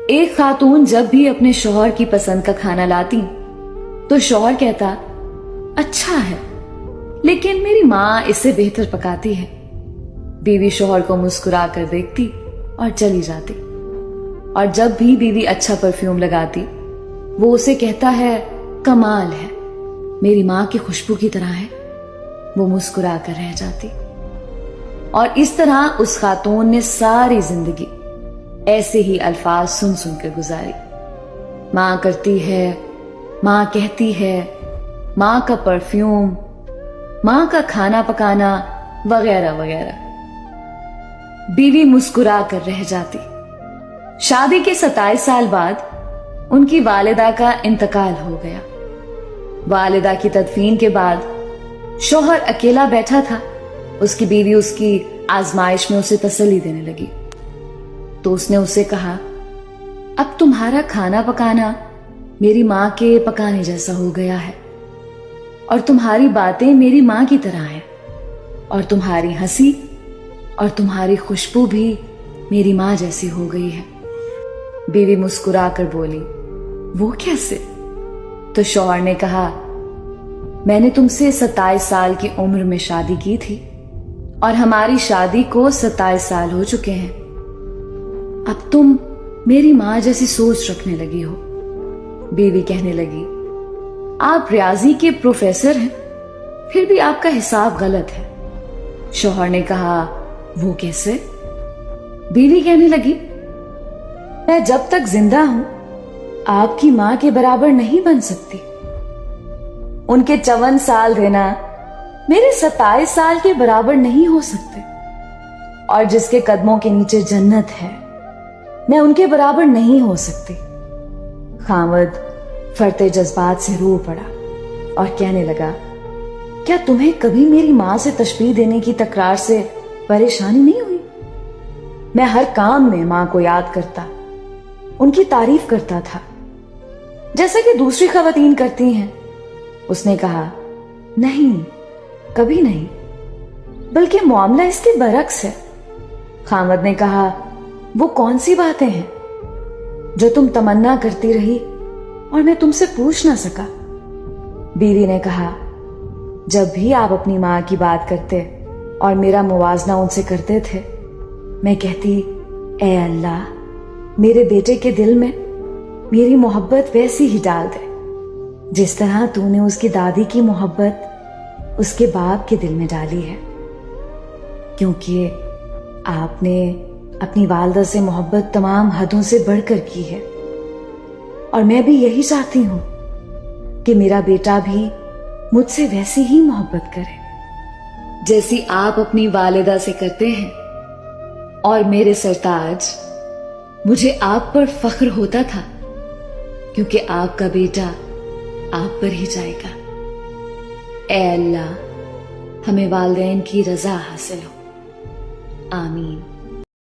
ایک خاتون جب بھی اپنے شوہر کی پسند کا کھانا لاتی تو شوہر کہتا اچھا ہے لیکن میری ماں اسے بہتر پکاتی ہے. بیوی شوہر کو مسکرا کر دیکھتی اور چلی جاتی. اور جب بھی بیوی اچھا پرفیوم لگاتی وہ اسے کہتا ہے کمال ہے، میری ماں کی خوشبو کی طرح ہے. وہ مسکرا کر رہ جاتی. اور اس طرح اس خاتون نے ساری زندگی ایسے ہی الفاظ سن سن کر گزاری. ماں کرتی ہے، ماں کہتی ہے، ماں کا پرفیوم، ماں کا کھانا پکانا وغیرہ وغیرہ. بیوی مسکرا کر رہ جاتی. شادی کے 27 سال بعد ان کی والدہ کا انتقال ہو گیا. والدہ کی تدفین کے بعد شوہر اکیلا بیٹھا تھا. اس کی بیوی اس کی آزمائش میں اسے تسلی دینے لگی. تو اس نے اسے کہا اب تمہارا کھانا پکانا میری ماں کے پکانے جیسا ہو گیا ہے، اور تمہاری باتیں میری ماں کی طرح ہیں، اور تمہاری ہنسی اور تمہاری خوشبو بھی میری ماں جیسی ہو گئی ہے. بیوی مسکرا کر بولی وہ کیسے؟ تو شوہر نے کہا میں نے تم سے 27 سال کی عمر میں شادی کی تھی اور ہماری شادی کو 27 سال ہو چکے ہیں. اب تم میری ماں جیسی سوچ رکھنے لگی ہو. بیوی کہنے لگی آپ ریاضی کے پروفیسر ہیں پھر بھی آپ کا حساب غلط ہے. شوہر نے کہا وہ کیسے؟ بیوی کہنے لگی میں جب تک زندہ ہوں آپ کی ماں کے برابر نہیں بن سکتی. ان کے 54 سال دینا میرے 27 سال کے برابر نہیں ہو سکتے، اور جس کے قدموں کے نیچے جنت ہے میں ان کے برابر نہیں ہو سکتی. خاوند فرتے جذبات سے رو پڑا اور کہنے لگا کیا تمہیں کبھی میری ماں سے تشبیہ دینے کی تکرار سے پریشانی نہیں ہوئی؟ میں ہر کام میں ماں کو یاد کرتا، ان کی تعریف کرتا تھا جیسا کہ دوسری خواتین کرتی ہیں. اس نے کہا نہیں، کبھی نہیں، بلکہ معاملہ اس کے برعکس ہے. خاوند نے کہا وہ کون سی باتیں ہیں جو تم تمنا کرتی رہی اور میں تم سے پوچھ نہ سکا؟ بیوی نے کہا جب بھی آپ اپنی ماں کی بات کرتے اور میرا موازنہ ان سے کرتے تھے میں کہتی اے اللہ میرے بیٹے کے دل میں میری محبت ویسی ہی ڈال دے جس طرح تو نے اس کی دادی کی محبت اس کے باپ کے دل میں ڈالی ہے. کیونکہ آپ نے اپنی والدہ سے محبت تمام حدوں سے بڑھ کر کی ہے، اور میں بھی یہی چاہتی ہوں کہ میرا بیٹا بھی مجھ سے ویسی ہی محبت کرے جیسی آپ اپنی والدہ سے کرتے ہیں. اور میرے سرتاج مجھے آپ پر فخر ہوتا تھا کیونکہ آپ کا بیٹا آپ پر ہی جائے گا. اے اللہ ہمیں والدین کی رضا حاصل ہو. آمین.